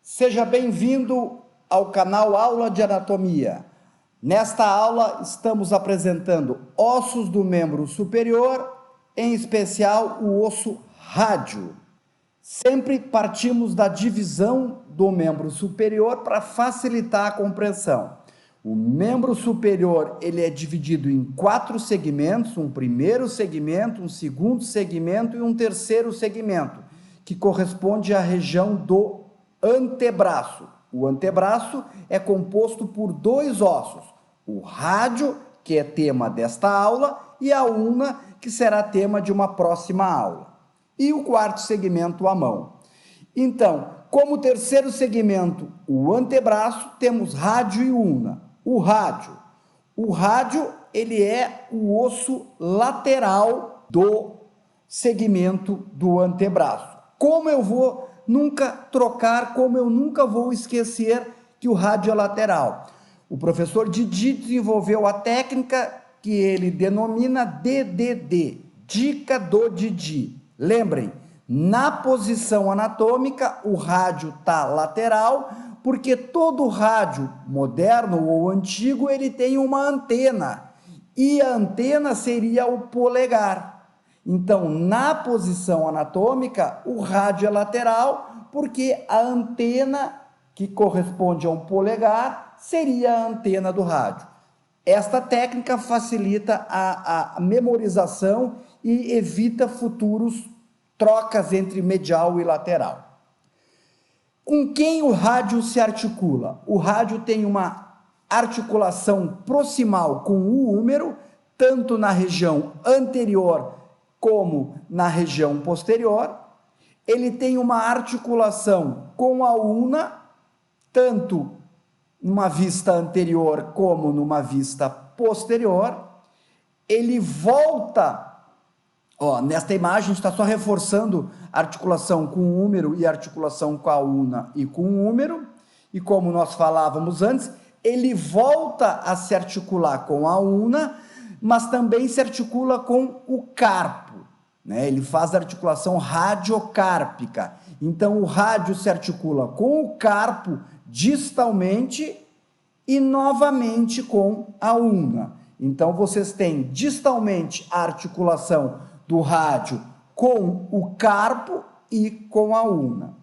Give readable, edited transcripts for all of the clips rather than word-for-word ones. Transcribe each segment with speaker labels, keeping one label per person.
Speaker 1: Seja bem-vindo ao canal Aula de Anatomia. Nesta aula estamos apresentando ossos do membro superior, em especial o osso rádio. Sempre partimos da divisão do membro superior para facilitar a compreensão. O membro superior ele é dividido em 4 segmentos, um primeiro segmento, um segundo segmento e um terceiro segmento, que corresponde à região do antebraço. O antebraço é composto por 2 ossos, o rádio, que é tema desta aula, e a ulna, que será tema de uma próxima aula. E o quarto segmento, a mão. Então, como terceiro segmento, o antebraço, temos rádio e ulna. O rádio, ele é o osso lateral do segmento do antebraço. Como eu nunca vou esquecer que o rádio é lateral. O professor Didi desenvolveu a técnica que ele denomina DDD, dica do Didi. Lembrem, na posição anatômica, o rádio está lateral, porque todo rádio, moderno ou antigo, ele tem uma antena, e a antena seria o polegar. Então, na posição anatômica, o rádio é lateral, porque a antena que corresponde a um polegar seria a antena do rádio. Esta técnica facilita a memorização e evita futuros trocas entre medial e lateral. Com quem o rádio se articula? O rádio tem uma articulação proximal com o húmero, tanto na região anterior como na região posterior. Ele tem uma articulação com a ulna, tanto numa vista anterior como numa vista posterior. Ele volta, nesta imagem a gente está só reforçando a articulação com o húmero e a articulação com a ulna e com o húmero, e como nós falávamos antes, ele volta a se articular com a ulna, mas também se articula com o carpo, né? Ele faz a articulação radiocárpica. Então, o rádio se articula com o carpo distalmente e novamente com a ulna. Então, vocês têm distalmente a articulação do rádio com o carpo e com a ulna.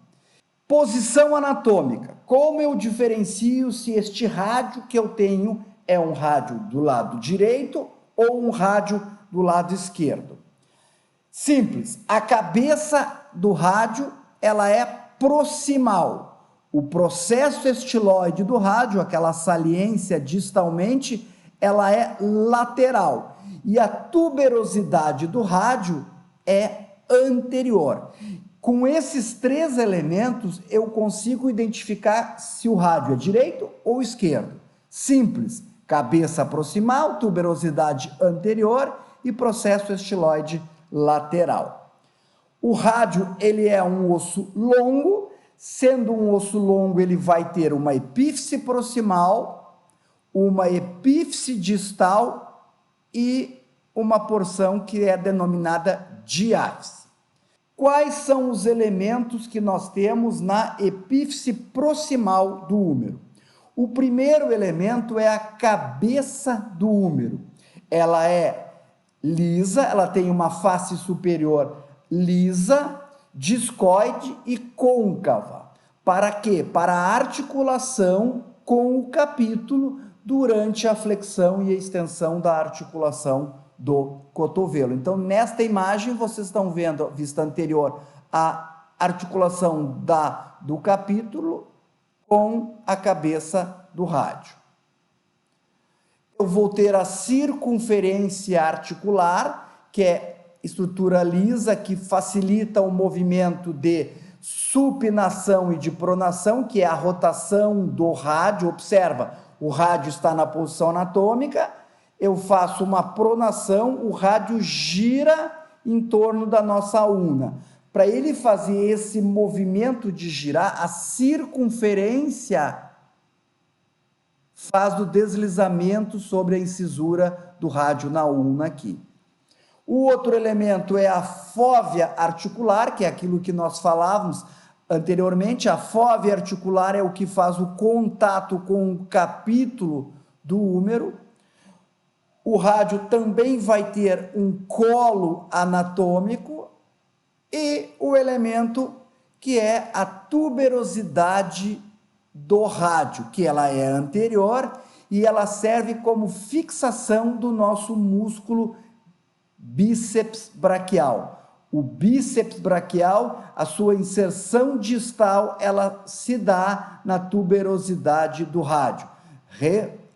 Speaker 1: Posição anatômica. Como eu diferencio se este rádio que eu tenho é um rádio do lado direito ou um rádio do lado esquerdo? Simples, a cabeça do rádio ela é proximal. O processo estiloide do rádio, aquela saliência distalmente, ela é lateral. E a tuberosidade do rádio é anterior. Com esses 3 elementos, eu consigo identificar se o rádio é direito ou esquerdo. Simples, cabeça proximal, tuberosidade anterior e processo estiloide lateral. O rádio, ele é um osso longo, sendo um osso longo, ele vai ter uma epífice proximal, uma epífice distal e uma porção que é denominada diáfice. Quais são os elementos que nós temos na epífice proximal do húmero? O primeiro elemento é a cabeça do húmero. Ela é lisa, ela tem uma face superior lisa, discoide e côncava. Para quê? Para a articulação com o capítulo durante a flexão e a extensão da articulação do cotovelo. Então, nesta imagem, vocês estão vendo, a vista anterior, a articulação do capítulo com a cabeça do rádio. Eu vou ter a circunferência articular, que é estrutura lisa, que facilita o movimento de supinação e de pronação, que é a rotação do rádio. Observa, o rádio está na posição anatômica, eu faço uma pronação, o rádio gira em torno da nossa ulna. Para ele fazer esse movimento de girar, a circunferência faz o deslizamento sobre a incisura do rádio na ulna aqui. O outro elemento é a fóvea articular, que é aquilo que nós falávamos anteriormente. A fóvea articular é o que faz o contato com o capítulo do úmero. O rádio também vai ter um colo anatômico e o elemento que é a tuberosidade do rádio, que ela é anterior e ela serve como fixação do nosso músculo bíceps braquial. O bíceps braquial, a sua inserção distal, ela se dá na tuberosidade do rádio.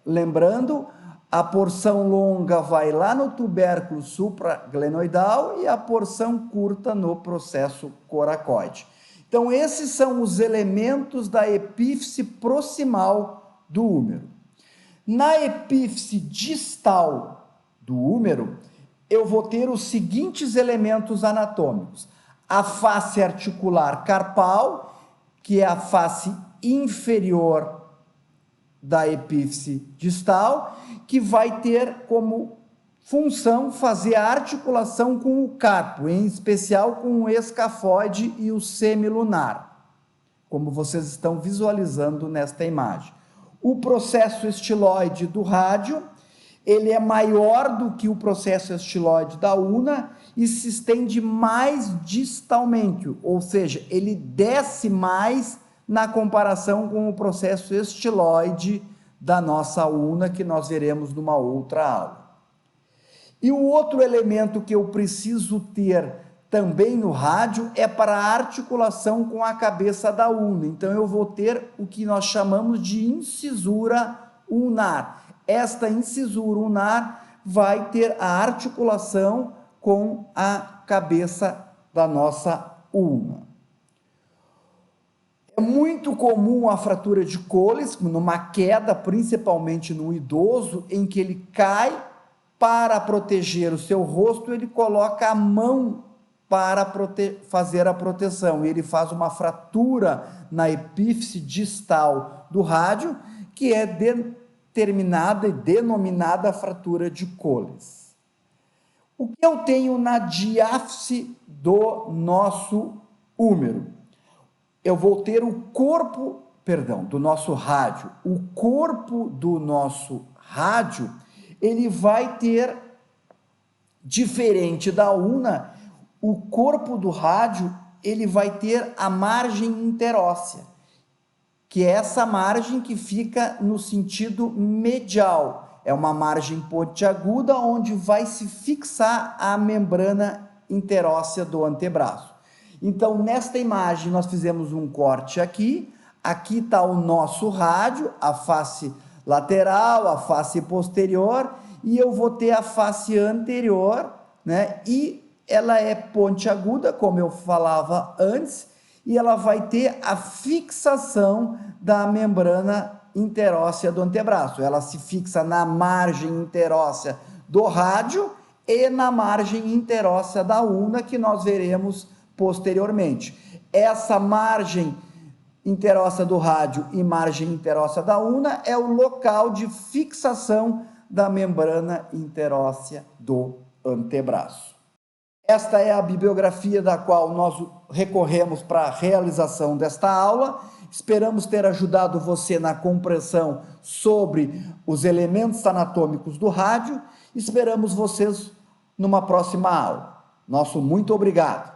Speaker 1: Lembrando, a porção longa vai lá no tubérculo supraglenoidal e a porção curta no processo coracoide. Então, esses são os elementos da epífise proximal do úmero. Na epífise distal do úmero, eu vou ter os seguintes elementos anatômicos. A face articular carpal, que é a face inferior da epífise distal, que vai ter como função fazer a articulação com o carpo, em especial com o escafoide e o semilunar, como vocês estão visualizando nesta imagem. O processo estiloide do rádio, ele é maior do que o processo estiloide da una e se estende mais distalmente, ou seja, ele desce mais na comparação com o processo estiloide da nossa una, que nós veremos numa outra aula. E o outro elemento que eu preciso ter também no rádio é para a articulação com a cabeça da una. Então, eu vou ter o que nós chamamos de incisura ulnar. Esta incisura ulnar vai ter a articulação com a cabeça da nossa una. É muito comum a fratura de Colles, numa queda, principalmente no idoso, em que ele cai para proteger o seu rosto, ele coloca a mão para fazer a proteção. Ele faz uma fratura na epífise distal do rádio, que é determinada e denominada fratura de Colles. O que eu tenho na diáfise do nosso úmero? Eu vou ter o corpo, do nosso rádio. O corpo do nosso rádio, ele vai ter, diferente da una, o corpo do rádio, ele vai ter a margem interóssea, que é essa margem que fica no sentido medial. É uma margem pontiaguda onde vai se fixar a membrana interóssea do antebraço. Então, nesta imagem, nós fizemos um corte aqui. Aqui está o nosso rádio, a face lateral, a face posterior, e eu vou ter a face anterior, né? E ela é pontiaguda, como eu falava antes, e ela vai ter a fixação da membrana interóssea do antebraço. Ela se fixa na margem interóssea do rádio e na margem interóssea da una, que nós veremos posteriormente. Essa margem interóssea do rádio e margem interóssea da una é o local de fixação da membrana interóssea do antebraço. Esta é a bibliografia da qual nós recorremos para a realização desta aula. Esperamos ter ajudado você na compreensão sobre os elementos anatômicos do rádio. Esperamos vocês numa próxima aula. Nosso muito obrigado.